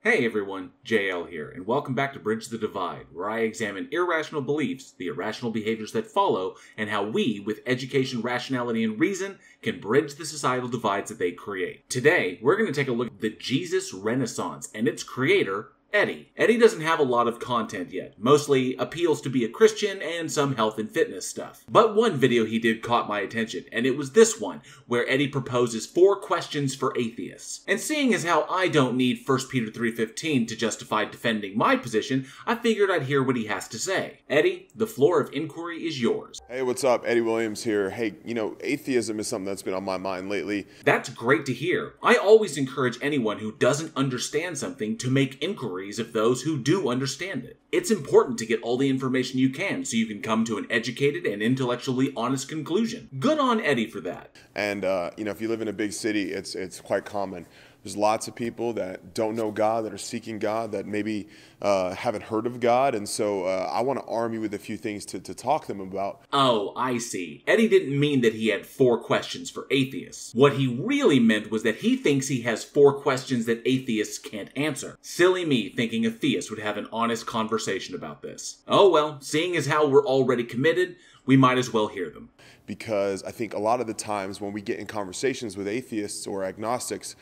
Hey everyone, JL here, and welcome back to Bridge the Divide, where I examine irrational beliefs, the irrational behaviors that follow, and how we, with education, rationality, and reason, can bridge the societal divides that they create. Today, we're going to take a look at the Jesus Renaissance and its creator, Eddie. Eddie doesn't have a lot of content yet, mostly appeals to be a Christian and some health and fitness stuff. But one video he did caught my attention, and it was this one, where Eddie proposes 4 questions for atheists. And seeing as how I don't need 1 Peter 3:15 to justify defending my position, I figured I'd hear what he has to say. Eddie, the floor of inquiry is yours. Hey, what's up? Eddie Williams here. Hey, atheism is something that's been on my mind lately. That's great to hear. I always encourage anyone who doesn't understand something to make inquiries of those who do understand it. It's important to get all the information you can so you can come to an educated and intellectually honest conclusion. Good on Eddie for that. And, if you live in a big city, it's quite common. There's lots of people that don't know God, that are seeking God, that maybe haven't heard of God. And so I want to arm you with a few things to talk to them about. Oh, I see. Eddie didn't mean that he had 4 questions for atheists. What he really meant was that he thinks he has 4 questions that atheists can't answer. Silly me thinking a theist would have an honest conversation about this. Oh well, seeing as how we're already committed, we might as well hear them. Because I think a lot of the times when we get in conversations with atheists or agnostics,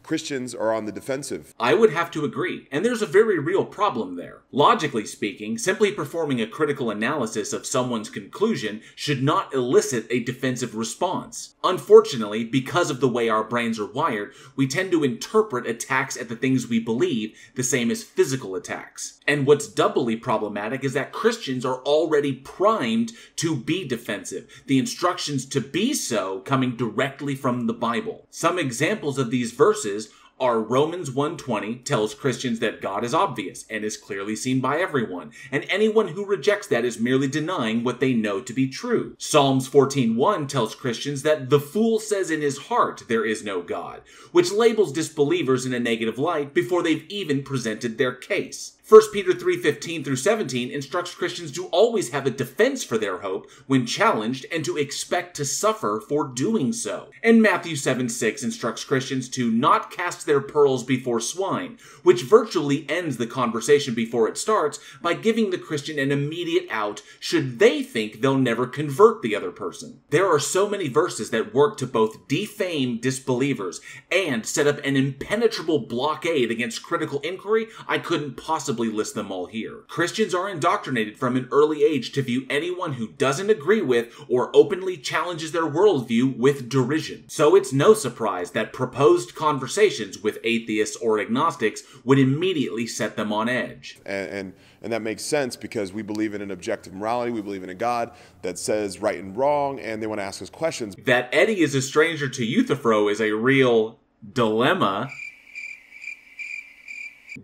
Christians are on the defensive. I would have to agree, and there's a very real problem there. Logically speaking, simply performing a critical analysis of someone's conclusion should not elicit a defensive response. Unfortunately, because of the way our brains are wired, we tend to interpret attacks at the things we believe the same as physical attacks. And what's doubly problematic is that Christians are already primed to be defensive, the instructions to be so coming directly from the Bible. Some examples of these verses are Romans 1:20 tells Christians that God is obvious and is clearly seen by everyone, and anyone who rejects that is merely denying what they know to be true. Psalms 14:1 tells Christians that the fool says in his heart there is no God, which labels disbelievers in a negative light before they've even presented their case. 1 Peter 3:15 through 17 instructs Christians to always have a defense for their hope when challenged and to expect to suffer for doing so. And Matthew 7:6 instructs Christians to not cast their pearls before swine, which virtually ends the conversation before it starts by giving the Christian an immediate out should they think they'll never convert the other person. There are so many verses that work to both defame disbelievers and set up an impenetrable blockade against critical inquiry. I couldn't possibly list them all here. Christians are indoctrinated from an early age to view anyone who doesn't agree with or openly challenges their worldview with derision. So it's no surprise that proposed conversations with atheists or agnostics would immediately set them on edge. And that makes sense because we believe in an objective morality. We believe in a God that says right and wrong, and they want to ask us questions. That Eddie is a stranger to Euthyphro is a real dilemma.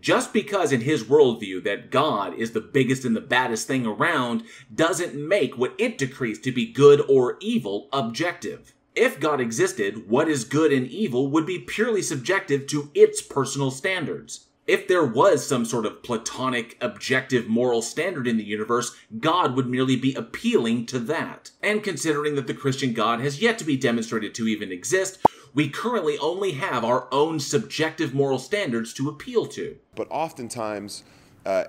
Just because in his worldview that God is the biggest and the baddest thing around doesn't make what it decrees to be good or evil objective. If God existed, what is good and evil would be purely subjective to its personal standards. If there was some sort of platonic, objective moral standard in the universe, God would merely be appealing to that. And considering that the Christian God has yet to be demonstrated to even exist, we currently only have our own subjective moral standards to appeal to. But oftentimes,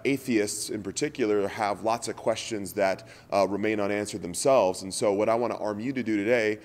atheists in particular have lots of questions that remain unanswered themselves. And so what I want to arm you to do today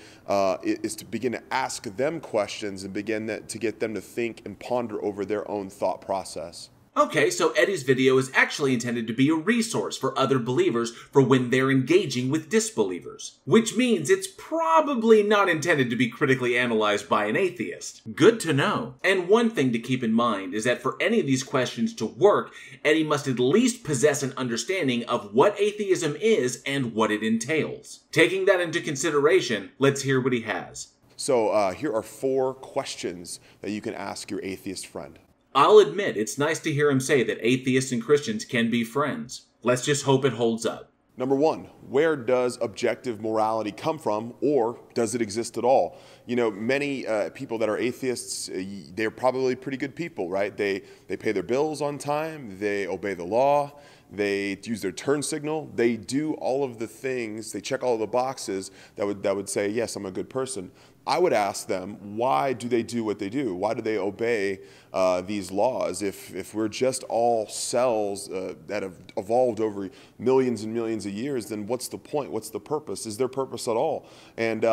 is to begin to ask them questions and begin to get them to think and ponder over their own thought process. Okay, so Eddie's video is actually intended to be a resource for other believers for when they're engaging with disbelievers. Which means it's probably not intended to be critically analyzed by an atheist. Good to know. And one thing to keep in mind is that for any of these questions to work, Eddie must at least possess an understanding of what atheism is and what it entails. Taking that into consideration, let's hear what he has. So here are 4 questions that you can ask your atheist friend. I'll admit, it's nice to hear him say that atheists and Christians can be friends. Let's just hope it holds up. Number 1, where does objective morality come from, or does it exist at all? Many people that are atheists, they're probably pretty good people, right? They pay their bills on time, they obey the law, they use their turn signal, they do all of the things, they check all of the boxes that would say, yes, I'm a good person. I would ask them, why do they do what they do? Why do they obey these laws? If we're just all cells that have evolved over millions and millions of years, then what's the point? What's the purpose? Is there purpose at all? And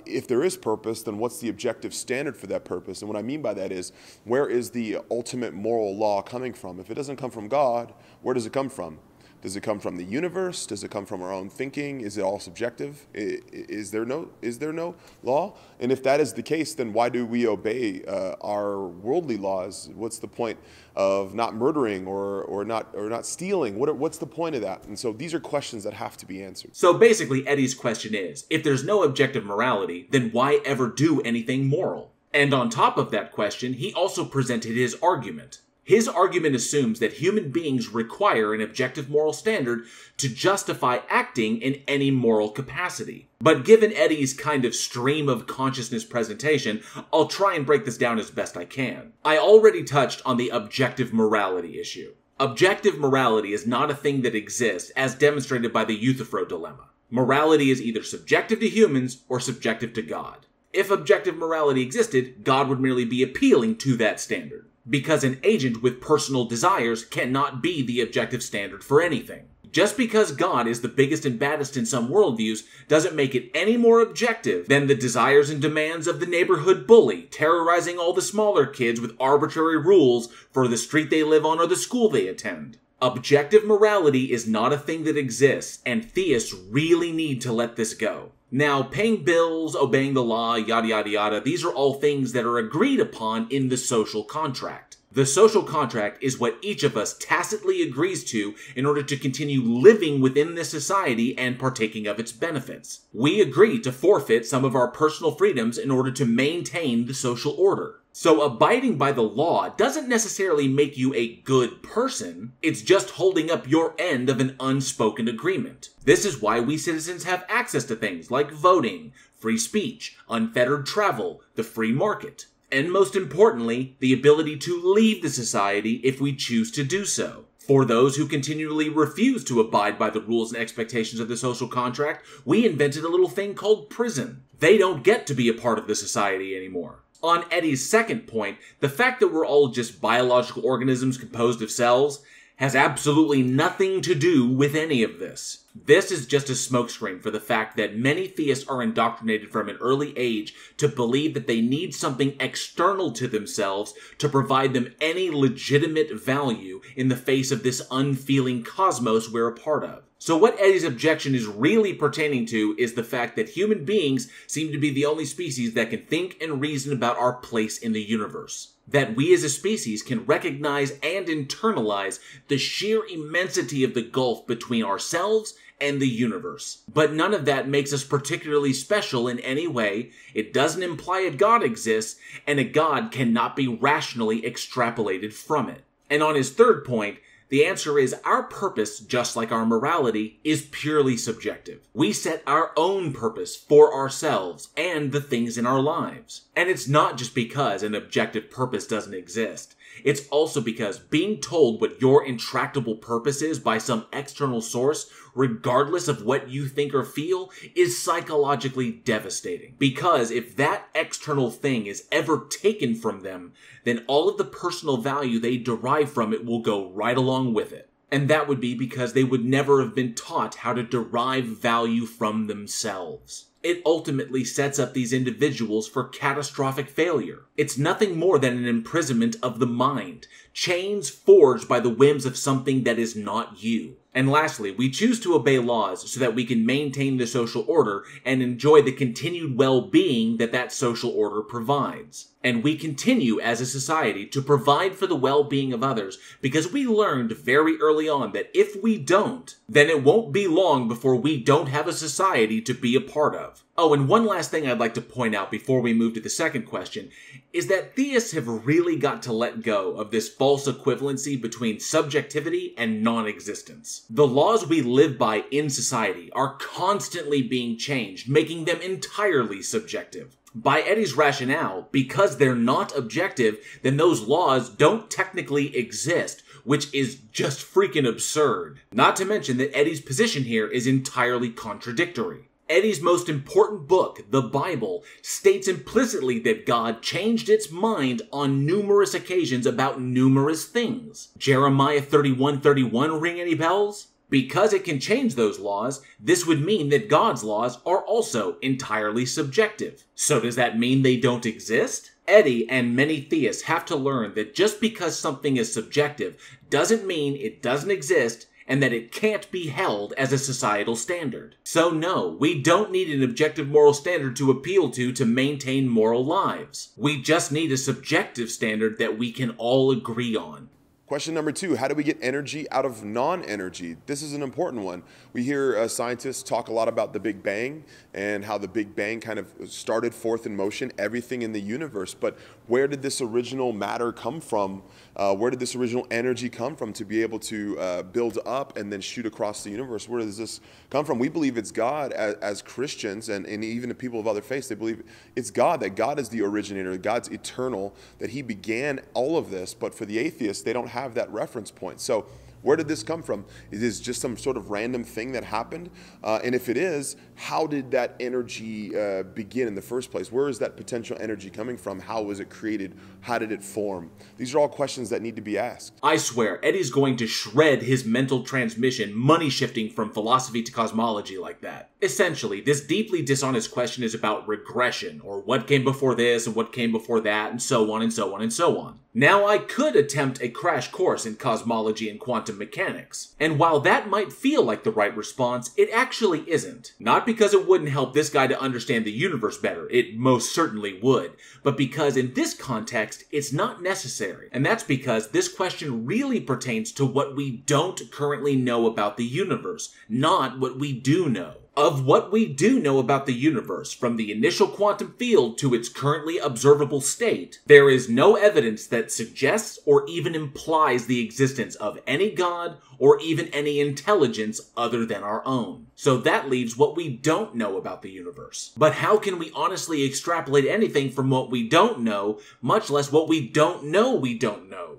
if there is purpose, then what's the objective standard for that purpose? And what I mean by that is, where is the ultimate moral law coming from? If it doesn't come from God, where does it come from? Does it come from the universe? Does it come from our own thinking? Is it all subjective? Is there no law? And if that is the case, then why do we obey our worldly laws? What's the point of not murdering or not stealing? What's the point of that? And so these are questions that have to be answered. So basically, Eddie's question is, if there's no objective morality, then why ever do anything moral? And on top of that question, he also presented his argument. His argument assumes that human beings require an objective moral standard to justify acting in any moral capacity. But given Eddie's kind of stream of consciousness presentation, I'll try and break this down as best I can. I already touched on the objective morality issue. Objective morality is not a thing that exists, as demonstrated by the Euthyphro dilemma. Morality is either subjective to humans or subjective to God. If objective morality existed, God would merely be appealing to that standard, because an agent with personal desires cannot be the objective standard for anything. Just because God is the biggest and baddest in some worldviews doesn't make it any more objective than the desires and demands of the neighborhood bully, terrorizing all the smaller kids with arbitrary rules for the street they live on or the school they attend. Objective morality is not a thing that exists, and theists really need to let this go. Now, paying bills, obeying the law, yada yada yada, these are all things that are agreed upon in the social contract. The social contract is what each of us tacitly agrees to in order to continue living within this society and partaking of its benefits. We agree to forfeit some of our personal freedoms in order to maintain the social order. So abiding by the law doesn't necessarily make you a good person, it's just holding up your end of an unspoken agreement. This is why we citizens have access to things like voting, free speech, unfettered travel, the free market, and most importantly, the ability to leave the society if we choose to do so. For those who continually refuse to abide by the rules and expectations of the social contract, we invented a little thing called prison. They don't get to be a part of the society anymore. On Eddie's second point, the fact that we're all just biological organisms composed of cells has absolutely nothing to do with any of this. This is just a smokescreen for the fact that many theists are indoctrinated from an early age to believe that they need something external to themselves to provide them any legitimate value in the face of this unfeeling cosmos we're a part of. So what Eddie's objection is really pertaining to is the fact that human beings seem to be the only species that can think and reason about our place in the universe. That we as a species can recognize and internalize the sheer immensity of the gulf between ourselves and the universe. But none of that makes us particularly special in any way. It doesn't imply a God exists, and a God cannot be rationally extrapolated from it. And on his third point, the answer is our purpose, just like our morality, is purely subjective. We set our own purpose for ourselves and the things in our lives. And it's not just because an objective purpose doesn't exist. It's also because being told what your intractable purpose is by some external source, regardless of what you think or feel, is psychologically devastating. Because if that external thing is ever taken from them, then all of the personal value they derive from it will go right along with it. And that would be because they would never have been taught how to derive value from themselves. It ultimately sets up these individuals for catastrophic failure. It's nothing more than an imprisonment of the mind, chains forged by the whims of something that is not you. And lastly, we choose to obey laws so that we can maintain the social order and enjoy the continued well-being that that social order provides. And we continue as a society to provide for the well-being of others because we learned very early on that if we don't, then it won't be long before we don't have a society to be a part of. Oh, and one last thing I'd like to point out before we move to the second question is that theists have really got to let go of this false equivalency between subjectivity and non-existence. The laws we live by in society are constantly being changed, making them entirely subjective. By Eddie's rationale, because they're not objective, then those laws don't technically exist, which is just freaking absurd. Not to mention that Eddie's position here is entirely contradictory. Eddie's most important book, the Bible, states implicitly that God changed its mind on numerous occasions about numerous things. Jeremiah 31:31 ring any bells? Because it can change those laws, this would mean that God's laws are also entirely subjective. So does that mean they don't exist? Eddie and many theists have to learn that just because something is subjective doesn't mean it doesn't exist and that it can't be held as a societal standard. So no, we don't need an objective moral standard to appeal to maintain moral lives. We just need a subjective standard that we can all agree on. Question number 2, how do we get energy out of non-energy? This is an important one. We hear scientists talk a lot about the Big Bang and how the Big Bang kind of started forth in motion everything in the universe. But where did this original matter come from? Where did this original energy come from to be able to build up and then shoot across the universe? Where does this come from? We believe it's God as Christians, and even the people of other faiths, they believe it's God, that God is the originator, God's eternal, that he began all of this. But for the atheists, they don't have that reference point. So where did this come from? Is this just some sort of random thing that happened? And if it is, how did that energy begin in the first place? Where is that potential energy coming from? How was it created? How did it form? These are all questions that need to be asked. I swear, Eddie's going to shred his mental transmission, money shifting from philosophy to cosmology like that. Essentially, this deeply dishonest question is about regression, or what came before this and what came before that, and so on and so on and so on. Now, I could attempt a crash course in cosmology and quantum mechanics, and while that might feel like the right response, it actually isn't. Not because it wouldn't help this guy to understand the universe better, it most certainly would, but because in this context, it's not necessary. And that's because this question really pertains to what we don't currently know about the universe, not what we do know. Of what we do know about the universe, from the initial quantum field to its currently observable state, there is no evidence that suggests or even implies the existence of any God or even any intelligence other than our own. So that leaves what we don't know about the universe. But how can we honestly extrapolate anything from what we don't know, much less what we don't know we don't know?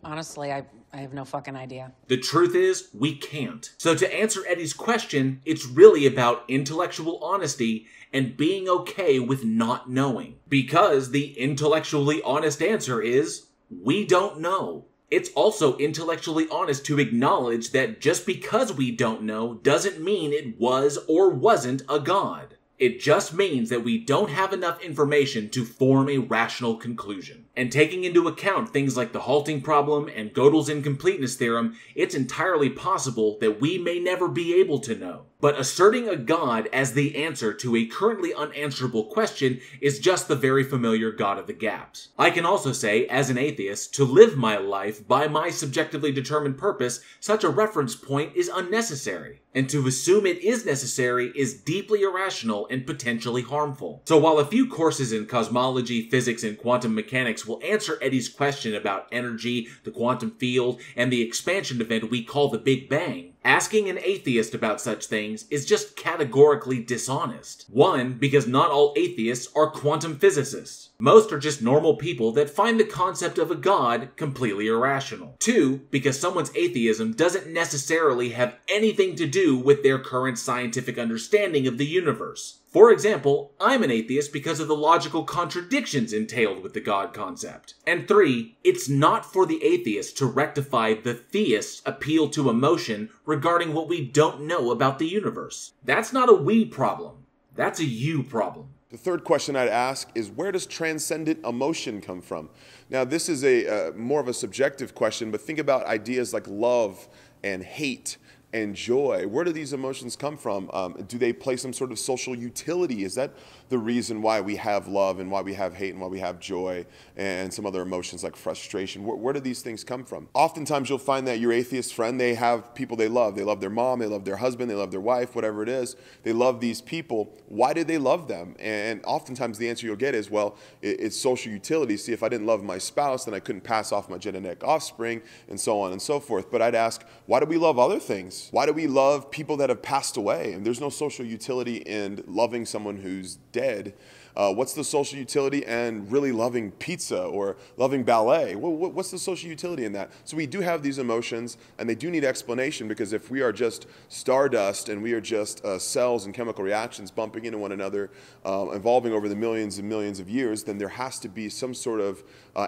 Honestly, I have no fucking idea. The truth is, we can't. So to answer Eddie's question, it's really about intellectual honesty and being okay with not knowing. Because the intellectually honest answer is, we don't know. It's also intellectually honest to acknowledge that just because we don't know doesn't mean it was or wasn't a god. It just means that we don't have enough information to form a rational conclusion. And taking into account things like the halting problem and Gödel's incompleteness theorem, it's entirely possible that we may never be able to know. But asserting a god as the answer to a currently unanswerable question is just the very familiar God of the gaps. I can also say, as an atheist, to live my life by my subjectively determined purpose, such a reference point is unnecessary. And to assume it is necessary is deeply irrational and potentially harmful. So while a few courses in cosmology, physics, and quantum mechanics will answer Eddie's question about energy, the quantum field, and the expansion event we call the Big Bang, asking an atheist about such things is just categorically dishonest. One, because not all atheists are quantum physicists. Most are just normal people that find the concept of a god completely irrational. Two, because someone's atheism doesn't necessarily have anything to do with their current scientific understanding of the universe. For example, I'm an atheist because of the logical contradictions entailed with the God concept. And three, it's not for the atheist to rectify the theist's appeal to emotion regarding what we don't know about the universe. That's not a we problem. That's a you problem. The third question I'd ask is, where does transcendent emotion come from? Now, this is a more of a subjective question, but think about ideas like love and hate and joy. Where do these emotions come from? Do they play some sort of social utility? Is that the reason why we have love and why we have hate and why we have joy and some other emotions like frustration? Where do these things come from? Oftentimes you'll find that your atheist friend, they have people they love. They love their mom, they love their husband, they love their wife, whatever it is. They love these people. Why do they love them? And oftentimes the answer you'll get is, well, it's social utility. See, if I didn't love my spouse, then I couldn't pass off my genetic offspring, and so on and so forth. But I'd ask, why do we love other things? Why do we love people that have passed away? And there's no social utility in loving someone who's dead. What's the social utility and really loving pizza or loving ballet? What's the social utility in that? So we do have these emotions, and they do need explanation, because if we are just stardust and we are just cells and chemical reactions bumping into one another, evolving over the millions and millions of years, then there has to be some sort of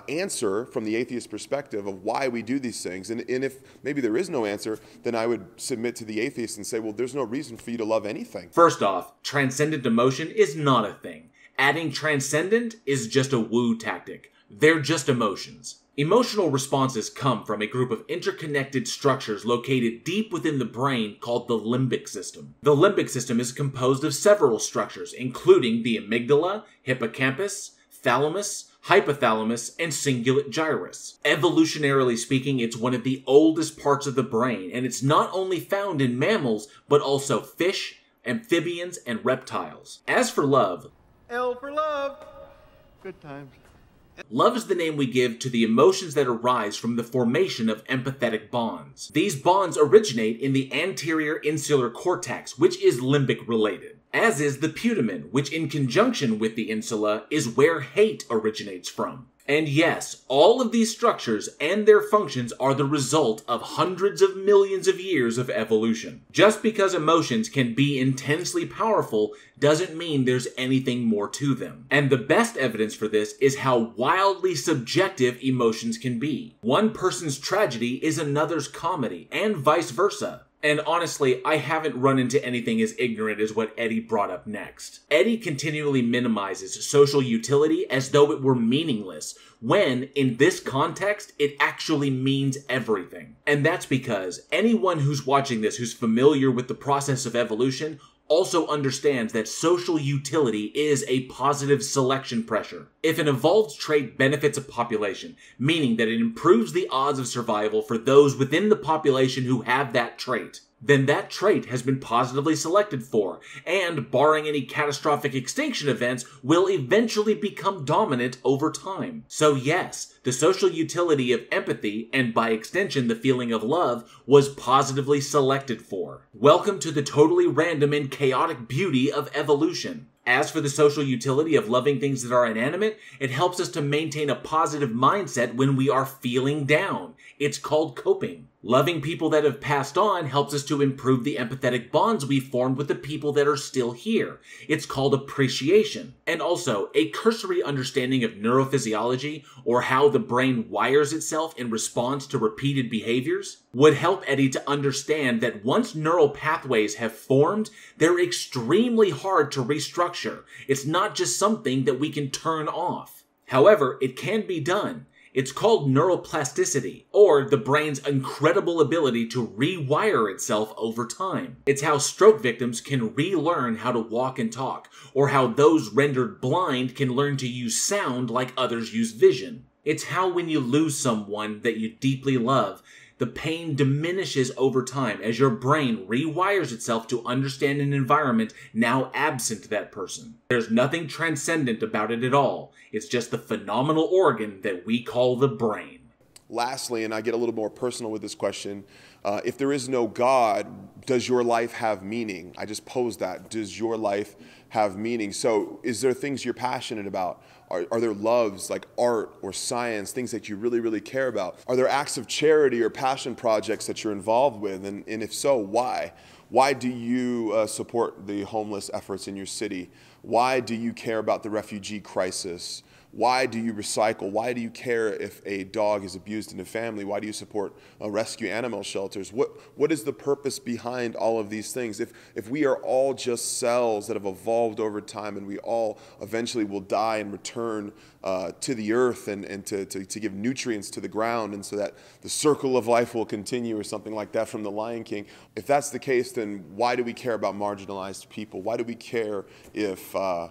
answer from the atheist perspective of why we do these things. And if maybe there is no answer, then I would submit to the atheist and say, well, there's no reason for you to love anything. First off, transcendent emotion is not a thing. Adding transcendent is just a woo tactic. They're just emotions. Emotional responses come from a group of interconnected structures located deep within the brain called the limbic system. The limbic system is composed of several structures, including the amygdala, hippocampus, thalamus, hypothalamus, and cingulate gyrus. Evolutionarily speaking, it's one of the oldest parts of the brain, and it's not only found in mammals, but also fish, amphibians, and reptiles. As for love, L for love. Good times. Love is the name we give to the emotions that arise from the formation of empathetic bonds. These bonds originate in the anterior insular cortex, which is limbic related, as is the putamen, which in conjunction with the insula is where hate originates from. And yes, all of these structures and their functions are the result of hundreds of millions of years of evolution. Just because emotions can be intensely powerful doesn't mean there's anything more to them. And the best evidence for this is how wildly subjective emotions can be. One person's tragedy is another's comedy, and vice versa. And honestly, I haven't run into anything as ignorant as what Eddie brought up next. Eddie continually minimizes social utility as though it were meaningless, when, in this context, it actually means everything. And that's because anyone who's watching this who's familiar with the process of evolution also understands that social utility is a positive selection pressure. If an evolved trait benefits a population, meaning that it improves the odds of survival for those within the population who have that trait, then that trait has been positively selected for, and barring any catastrophic extinction events, will eventually become dominant over time. So yes, the social utility of empathy, and by extension the feeling of love, was positively selected for. Welcome to the totally random and chaotic beauty of evolution. As for the social utility of loving things that are inanimate, it helps us to maintain a positive mindset when we are feeling down. It's called coping. Loving people that have passed on helps us to improve the empathetic bonds we formed with the people that are still here. It's called appreciation. And also, a cursory understanding of neurophysiology, or how the brain wires itself in response to repeated behaviors, would help Eddie to understand that once neural pathways have formed, they're extremely hard to restructure. It's not just something that we can turn off. However, it can be done. It's called neuroplasticity, or the brain's incredible ability to rewire itself over time. It's how stroke victims can relearn how to walk and talk, or how those rendered blind can learn to use sound like others use vision. It's how when you lose someone that you deeply love, the pain diminishes over time as your brain rewires itself to understand an environment now absent that person. There's nothing transcendent about it at all. It's just the phenomenal organ that we call the brain. Lastly, and I get a little more personal with this question, if there is no God, does your life have meaning? I just posed that. Does your life have meaning? So is there things you're passionate about? Are there loves like art or science, things that you really, really care about? Are there acts of charity or passion projects that you're involved with? And if so, why? Why do you support the homeless efforts in your city? Why do you care about the refugee crisis? Why do you recycle? Why do you care if a dog is abused in a family? Why do you support rescue animal shelters? What is the purpose behind all of these things? If we are all just cells that have evolved over time, and we all eventually will die and return to the earth and to give nutrients to the ground, and so that the circle of life will continue, or something like that from The Lion King. If that's the case, then why do we care about marginalized people? Why do we care if a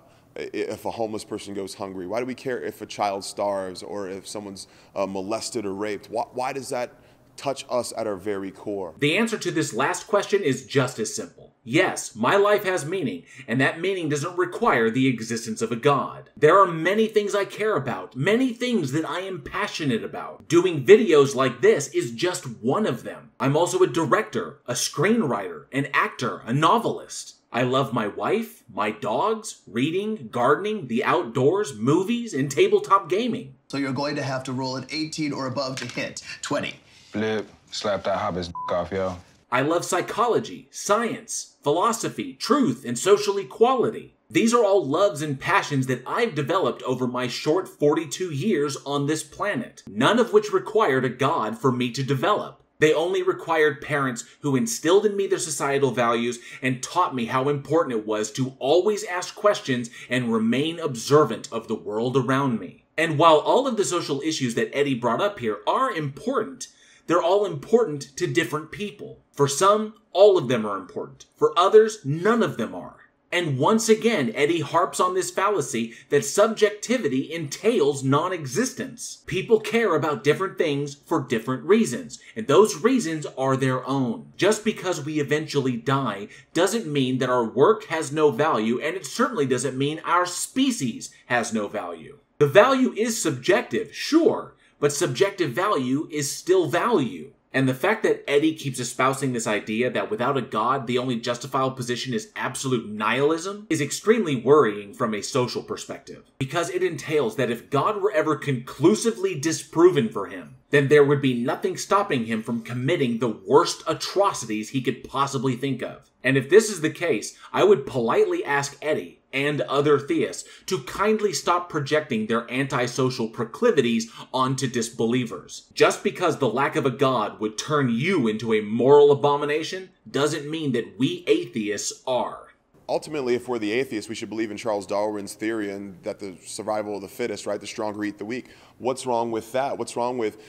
homeless person goes hungry? Why do we care if a child starves, or if someone's molested or raped? Why does that touch us at our very core? The answer to this last question is just as simple. Yes, my life has meaning, and that meaning doesn't require the existence of a God. There are many things I care about, many things that I am passionate about. Doing videos like this is just one of them. I'm also a director, a screenwriter, an actor, a novelist. I love my wife, my dogs, reading, gardening, the outdoors, movies, and tabletop gaming. So you're going to have to roll an 18 or above to hit. 20. Blip, slap that hobbit's off, yo. I love psychology, science, philosophy, truth, and social equality. These are all loves and passions that I've developed over my short 42 years on this planet, none of which required a god for me to develop. They only required parents who instilled in me their societal values and taught me how important it was to always ask questions and remain observant of the world around me. And while all of the social issues that Eddie brought up here are important, they're all important to different people. For some, all of them are important. For others, none of them are. And once again, Eddie harps on this fallacy that subjectivity entails non-existence. People care about different things for different reasons, and those reasons are their own. Just because we eventually die doesn't mean that our work has no value, and it certainly doesn't mean our species has no value. The value is subjective, sure, but subjective value is still value. And the fact that Eddie keeps espousing this idea that without a god, the only justifiable position is absolute nihilism is extremely worrying from a social perspective. Because it entails that if God were ever conclusively disproven for him, then there would be nothing stopping him from committing the worst atrocities he could possibly think of. And if this is the case, I would politely ask Eddie and other theists to kindly stop projecting their antisocial proclivities onto disbelievers. Just because the lack of a god would turn you into a moral abomination doesn't mean that we atheists are. Ultimately, if we're the atheists, we should believe in Charles Darwin's theory and that the survival of the fittest, right? The stronger eat the weak. What's wrong with that? What's wrong with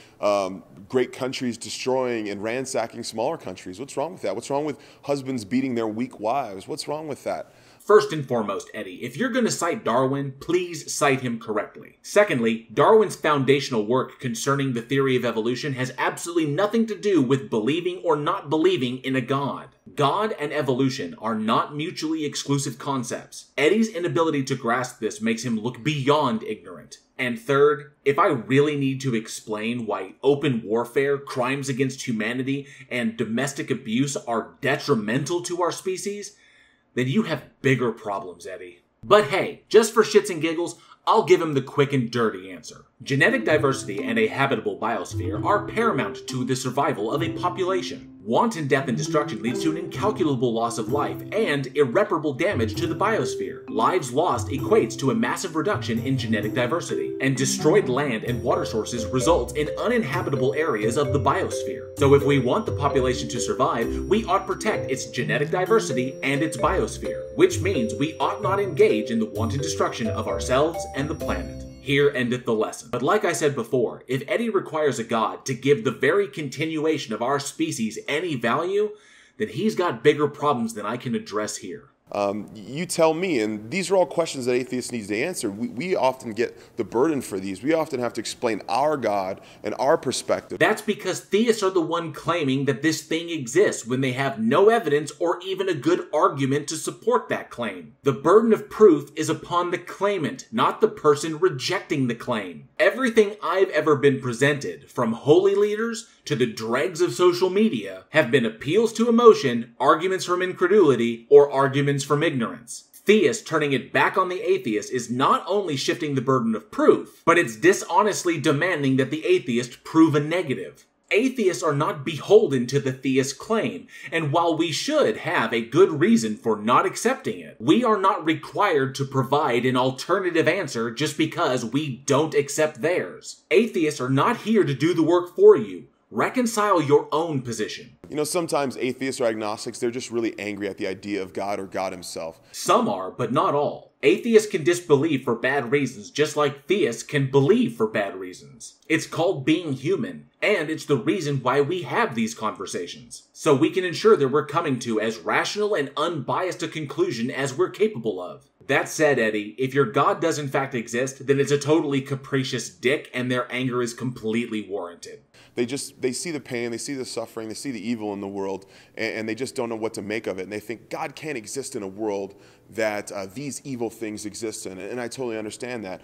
great countries destroying and ransacking smaller countries? What's wrong with that? What's wrong with husbands beating their weak wives? What's wrong with that? First and foremost, Eddie, if you're going to cite Darwin, please cite him correctly. Secondly, Darwin's foundational work concerning the theory of evolution has absolutely nothing to do with believing or not believing in a god. God and evolution are not mutually exclusive concepts. Eddie's inability to grasp this makes him look beyond ignorant. And third, if I really need to explain why open warfare, crimes against humanity, and domestic abuse are detrimental to our species, then you have bigger problems, Eddie. But hey, just for shits and giggles, I'll give him the quick and dirty answer. Genetic diversity and a habitable biosphere are paramount to the survival of a population. Wanton death and destruction leads to an incalculable loss of life and irreparable damage to the biosphere. Lives lost equates to a massive reduction in genetic diversity, and destroyed land and water sources result in uninhabitable areas of the biosphere. So if we want the population to survive, we ought to protect its genetic diversity and its biosphere, which means we ought not engage in the wanton destruction of ourselves and the planet. Here endeth the lesson. But like I said before, if Eddie requires a god to give the very continuation of our species any value, then he's got bigger problems than I can address here. You tell me, and these are all questions that atheists need to answer. We often get the burden for these. We often have to explain our God and our perspective. That's because theists are the one claiming that this thing exists when they have no evidence or even a good argument to support that claim. The burden of proof is upon the claimant, not the person rejecting the claim. Everything I've ever been presented, from holy leaders to the dregs of social media, have been appeals to emotion, arguments from incredulity, or arguments from ignorance. Theists turning it back on the atheist is not only shifting the burden of proof, but it's dishonestly demanding that the atheist prove a negative. Atheists are not beholden to the theist claim, and while we should have a good reason for not accepting it, we are not required to provide an alternative answer just because we don't accept theirs. Atheists are not here to do the work for you. Reconcile your own position. You know, sometimes atheists or agnostics, they're just really angry at the idea of God or God himself. Some are, but not all. Atheists can disbelieve for bad reasons, just like theists can believe for bad reasons. It's called being human, and it's the reason why we have these conversations. So we can ensure that we're coming to as rational and unbiased a conclusion as we're capable of. That said, Eddie, if your God does in fact exist, then it's a totally capricious dick and their anger is completely warranted. They see the pain, they see the suffering, they see the evil in the world, and they just don't know what to make of it. And they think God can't exist in a world that these evil things exist in. And I totally understand that.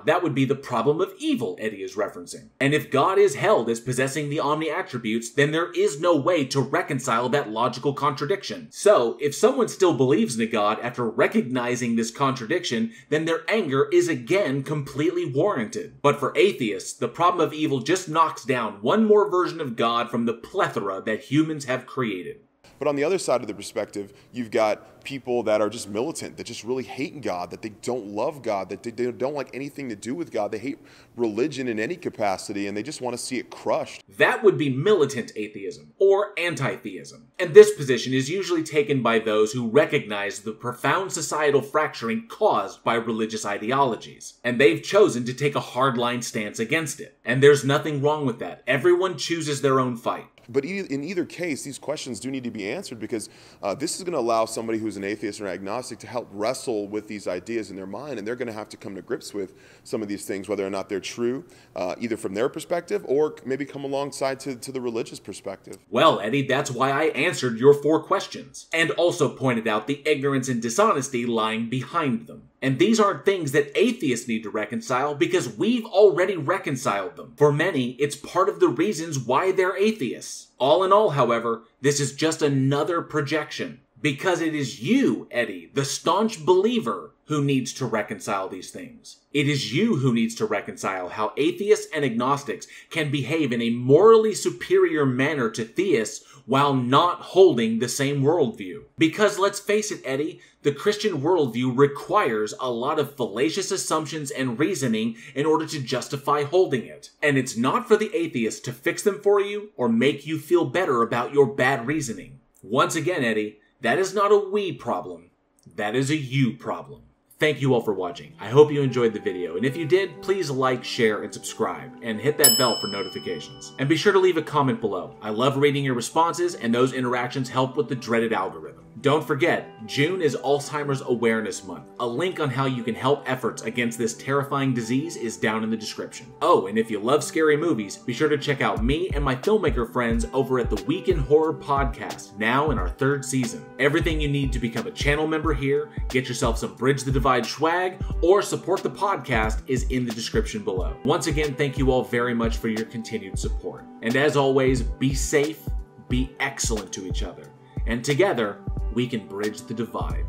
That would be the problem of evil Eddie is referencing. And if God is held as possessing the omni attributes, then there is no way to reconcile that logical contradiction. So, if someone still believes in a God after recognizing this contradiction, then their anger is again completely warranted. But for atheists, the problem of evil just knocks down one more version of God from the plethora that humans have created. But on the other side of the perspective, you've got people that are just militant, that just really hate God, that they don't love God, that they don't like anything to do with God. They hate religion in any capacity, and they just want to see it crushed. That would be militant atheism, or anti-theism. And this position is usually taken by those who recognize the profound societal fracturing caused by religious ideologies. And they've chosen to take a hardline stance against it. And there's nothing wrong with that. Everyone chooses their own fight. But in either case, these questions do need to be answered, because this is going to allow somebody who's an atheist or agnostic to help wrestle with these ideas in their mind, and they're going to have to come to grips with some of these things, whether or not they're true, either from their perspective or maybe come alongside to the religious perspective. Well, Eddie, that's why I answered your 4 questions, and also pointed out the ignorance and dishonesty lying behind them. And these aren't things that atheists need to reconcile, because we've already reconciled them. For many, it's part of the reasons why they're atheists. All in all, however, this is just another projection. Because it is you, Eddie, the staunch believer, who needs to reconcile these things. It is you who needs to reconcile how atheists and agnostics can behave in a morally superior manner to theists while not holding the same worldview. Because let's face it, Eddie, the Christian worldview requires a lot of fallacious assumptions and reasoning in order to justify holding it. And it's not for the atheist to fix them for you or make you feel better about your bad reasoning. Once again, Eddie, that is not a we problem. That is a you problem. Thank you all for watching. I hope you enjoyed the video, and if you did, please like, share, and subscribe, and hit that bell for notifications. And be sure to leave a comment below. I love reading your responses, and those interactions help with the dreaded algorithm. Don't forget, June is Alzheimer's Awareness Month. A link on how you can help efforts against this terrifying disease is down in the description. Oh, and if you love scary movies, be sure to check out me and my filmmaker friends over at the Week in Horror podcast, now in our 3rd season. Everything you need to become a channel member here, get yourself some Bridge the Divide swag, or support the podcast is in the description below. Once again, thank you all very much for your continued support. And as always, be safe, be excellent to each other, and together, we can bridge the divide.